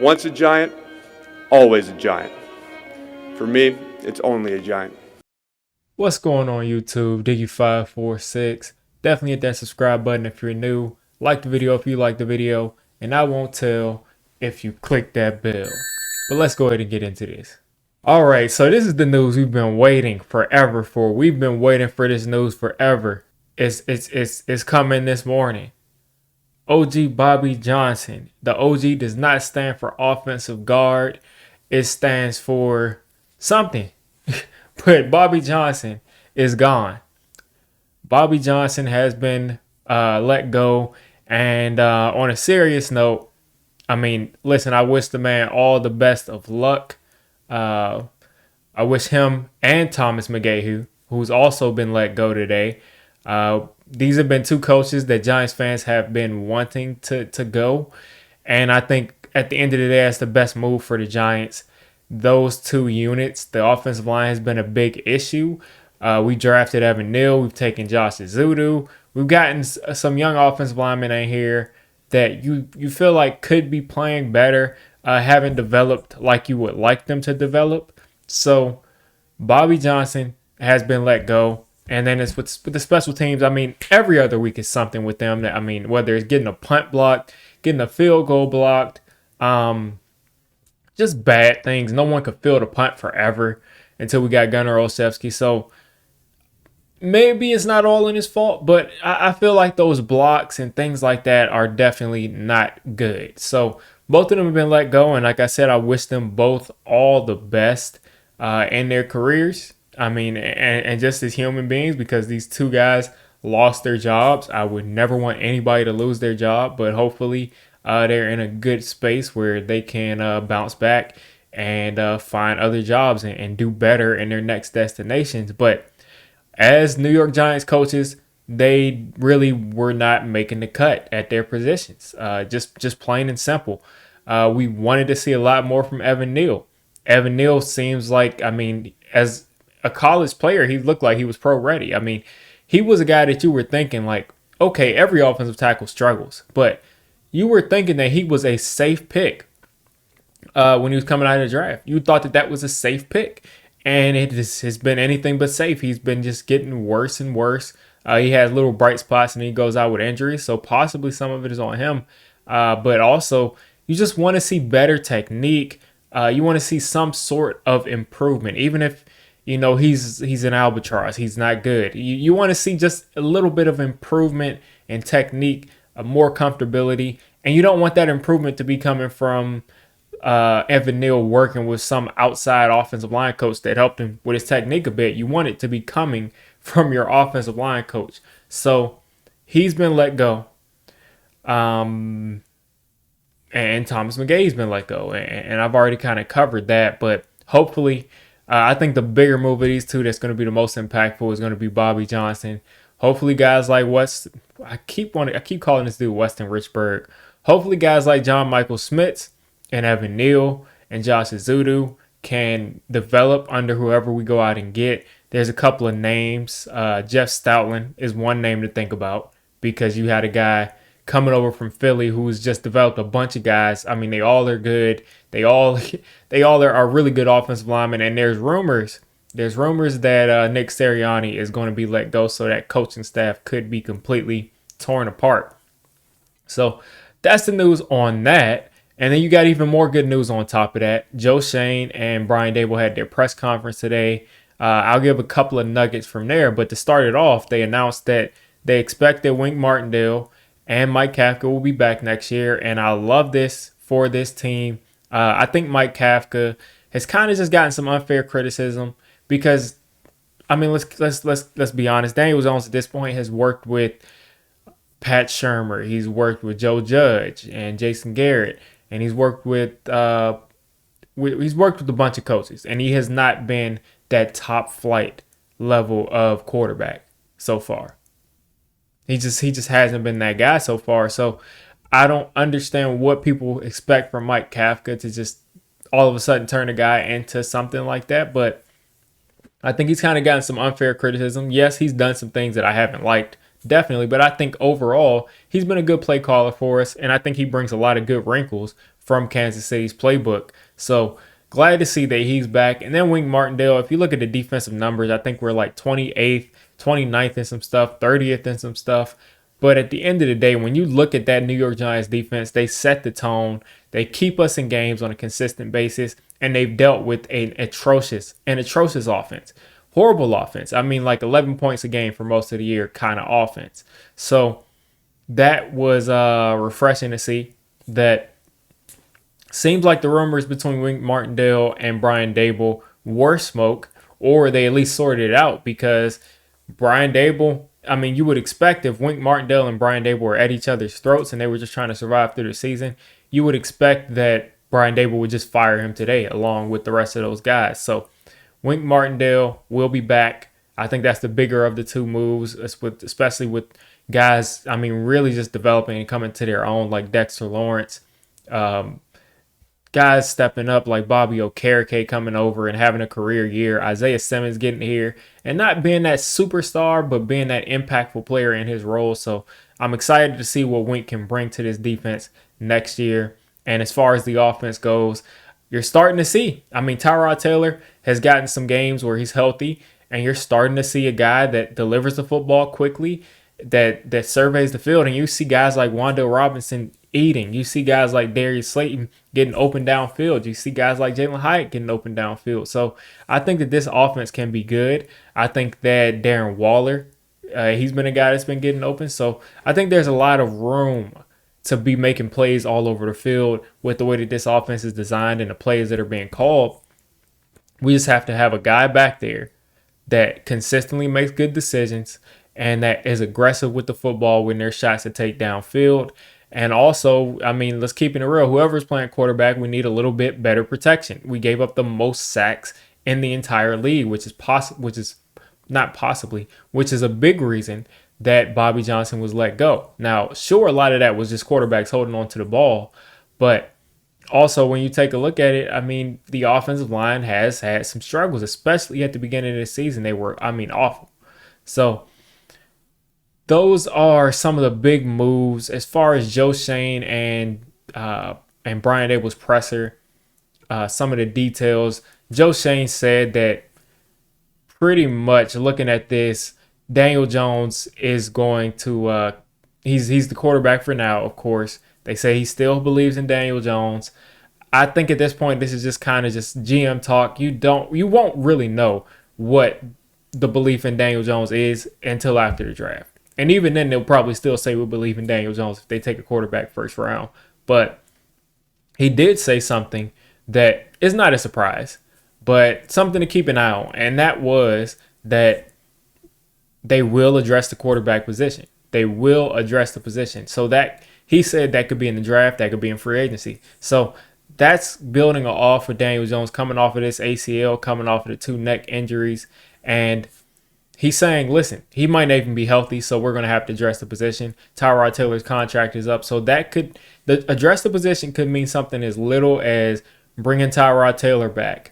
Once a giant, always a giant. For me, it's only a giant. What's going on YouTube? Diggy546. Definitely hit that subscribe button if you're new. Like the video if you like the video. And I won't tell if you click that bell. But let's go ahead and get into this. Alright, so this is the news we've been waiting forever for. We've been waiting for this news forever. It's coming this morning. OG Bobby Johnson. The OG does not stand for offensive guard. It stands for something. But Bobby Johnson is gone. Bobby Johnson has been let go. And on a serious note, I mean, listen, I wish the man all the best of luck. I wish him and Thomas McGaughey, who's also been let go today. These have been two coaches that Giants fans have been wanting to go. And I think at the end of the day, that's the best move for the Giants. Those two units, the offensive line has been a big issue. We drafted Evan Neal. We've taken Josh Azudu. We've gotten some young offensive linemen in here that you feel like could be playing better, haven't developed like you would like them to develop. So Bobby Johnson has been let go. And then it's with the special teams. I mean, every other week is something with them. That, I mean, whether it's getting a punt blocked, getting a field goal blocked, just bad things. No one could field a punt forever until we got Gunnar Olszewski. So maybe it's not all in his fault, but I feel like those blocks and things like that are definitely not good. So both of them have been let go. And like I said, I wish them both all the best in their careers. I mean, and just as human beings, because these two guys lost their jobs. I would never want anybody to lose their job, but hopefully they're in a good space where they can bounce back and find other jobs and do better in their next destinations. But as New York Giants coaches, they really were not making the cut at their positions. Just plain and simple. We wanted to see a lot more from Evan Neal. Evan Neal seems like, I mean, as a college player, he looked like he was pro ready. I mean, he was a guy that you were thinking like, okay, every offensive tackle struggles, but you were thinking that he was a safe pick when he was coming out of the draft. You thought that was a safe pick, and it has been anything but safe. He's been just getting worse and worse. He has little bright spots, and he goes out with injuries, so possibly some of it is on him. But also, you just want to see better technique. You want to see some sort of improvement, even if you know he's an albatross. He's not good. You want to see just a little bit of improvement in technique, more comfortability, and you don't want that improvement to be coming from Evan Neal working with some outside offensive line coach that helped him with his technique a bit. You want it to be coming from your offensive line coach. So he's been let go. And Thomas McGaughey's been let go. And I've already kind of covered that. But hopefully, I think the bigger move of these two that's going to be the most impactful is going to be Bobby Johnson. Hopefully guys like I keep calling this dude Weston Richburg. Hopefully guys like John Michael Schmitz and Evan Neal and Josh Azudu can develop under whoever we go out and get. There's a couple of names. Jeff Stoutland is one name to think about because you had a guy coming over from Philly who's just developed a bunch of guys. I mean, they all are good. They all are really good offensive linemen. And there's rumors that Nick Sirianni is going to be let go, so that coaching staff could be completely torn apart. So that's the news on that. And then you got even more good news on top of that. Joe Shane and Brian Dable had their press conference today. I'll give a couple of nuggets from there. But to start it off, they announced that they expect that Wink Martindale and Mike Kafka will be back next year. And I love this for this team. I think Mike Kafka has kind of just gotten some unfair criticism because, I mean, let's be honest. Daniel Jones at this point has worked with Pat Shurmur. He's worked with Joe Judge and Jason Garrett. And he's worked with a bunch of coaches, and he has not been that top flight level of quarterback so far. He just hasn't been that guy so far. So I don't understand what people expect from Mike Kafka to just all of a sudden turn a guy into something like that. But I think he's kind of gotten some unfair criticism. Yes, he's done some things that I haven't liked, definitely. But I think overall, he's been a good play caller for us. And I think he brings a lot of good wrinkles from Kansas City's playbook. So glad to see that he's back. And then Wink Martindale, if you look at the defensive numbers, I think we're like 28th, 29th in some stuff, 30th in some stuff. But at the end of the day, when you look at that New York Giants defense, they set the tone. They keep us in games on a consistent basis, and they've dealt with an atrocious offense. Horrible offense. I mean, like 11 points a game for most of the year kind of offense. So that was refreshing to see. That seems like the rumors between Wink Martindale and Brian Dable were smoke, or they at least sorted it out, because Brian Dable, I mean, you would expect if Wink Martindale and Brian Dable were at each other's throats and they were just trying to survive through the season, you would expect that Brian Dable would just fire him today along with the rest of those guys. So Wink Martindale will be back. I think that's the bigger of the two moves, especially with guys, I mean, really just developing and coming to their own, like Dexter Lawrence. Guys stepping up like Bobby Okereke coming over and having a career year. Isaiah Simmons getting here and not being that superstar, but being that impactful player in his role. So I'm excited to see what Wink can bring to this defense next year. And as far as the offense goes, you're starting to see. I mean, Tyrod Taylor has gotten some games where he's healthy, and you're starting to see a guy that delivers the football quickly, that surveys the field, and you see guys like Wan'Dale Robinson eating. You see guys like Darius Slayton getting open downfield. You see guys like Jalen Hyatt getting open downfield. So I think that this offense can be good. I think that Darren Waller, he's been a guy that's been getting open. So I think there's a lot of room to be making plays all over the field with the way that this offense is designed and the plays that are being called. We just have to have a guy back there that consistently makes good decisions and that is aggressive with the football when there's shots to take downfield. And also, I mean, let's keep it real. Whoever's playing quarterback, we need a little bit better protection. We gave up the most sacks in the entire league, which is a big reason that Bobby Johnson was let go. Now, sure, a lot of that was just quarterbacks holding on to the ball, but also when you take a look at it, I mean, the offensive line has had some struggles, especially at the beginning of the season. They were, I mean, awful. So those are some of the big moves as far as Joe Shane and Brian Dable's presser. Some of the details. Joe Shane said that pretty much looking at this, Daniel Jones is going to he's the quarterback for now, of course. They say he still believes in Daniel Jones. I think at this point this is just kind of just GM talk. You won't really know what the belief in Daniel Jones is until after the draft. And even then, they'll probably still say we believe in Daniel Jones if they take a quarterback first round. But he did say something that is not a surprise, but something to keep an eye on. And that was that they will address the quarterback position. They will address the position. So that he said that could be in the draft, that could be in free agency. So that's building off of Daniel Jones coming off of this ACL, coming off of the 2 neck injuries. And he's saying, listen, he might not even be healthy, so we're going to have to address the position. Tyrod Taylor's contract is up, so address the position could mean something as little as bringing Tyrod Taylor back,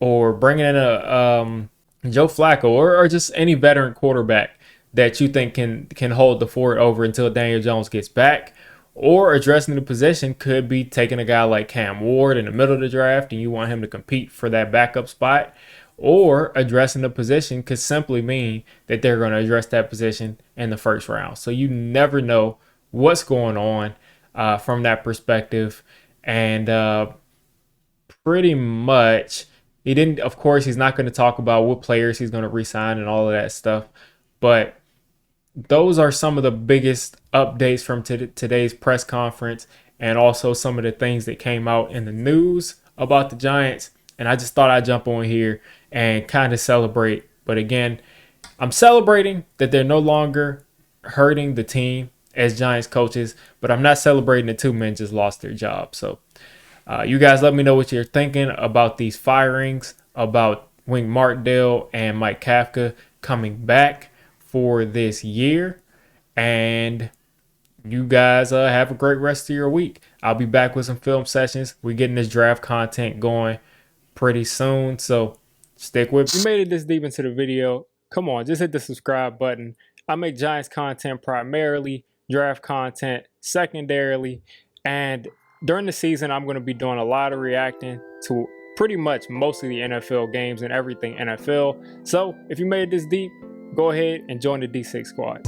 or bringing in a Joe Flacco, or just any veteran quarterback that you think can hold the fort over until Daniel Jones gets back. Or addressing the position could be taking a guy like Cam Ward in the middle of the draft and you want him to compete for that backup spot. Or addressing the position could simply mean that they're going to address that position in the first round. So you never know what's going on from that perspective. And pretty much, of course, he's not going to talk about what players he's going to re-sign and all of that stuff. But those are some of the biggest updates from today's press conference, and also some of the things that came out in the news about the Giants. And I just thought I'd jump on here and kind of celebrate. But again, I'm celebrating that they're no longer hurting the team as Giants coaches, but I'm not celebrating that 2 men just lost their job. So you guys let me know what you're thinking about these firings, about Wink Martindale and Mike Kafka coming back for this year. And you guys have a great rest of your week. I'll be back with some film sessions. We're getting this draft content going pretty soon, so stick with me. If you made it this deep into the video, come on, just hit the subscribe button. I make Giants content primarily, draft content secondarily, and during the season, I'm going to be doing a lot of reacting to pretty much most of the NFL games and everything NFL. So if you made it this deep, go ahead and join the D6 squad.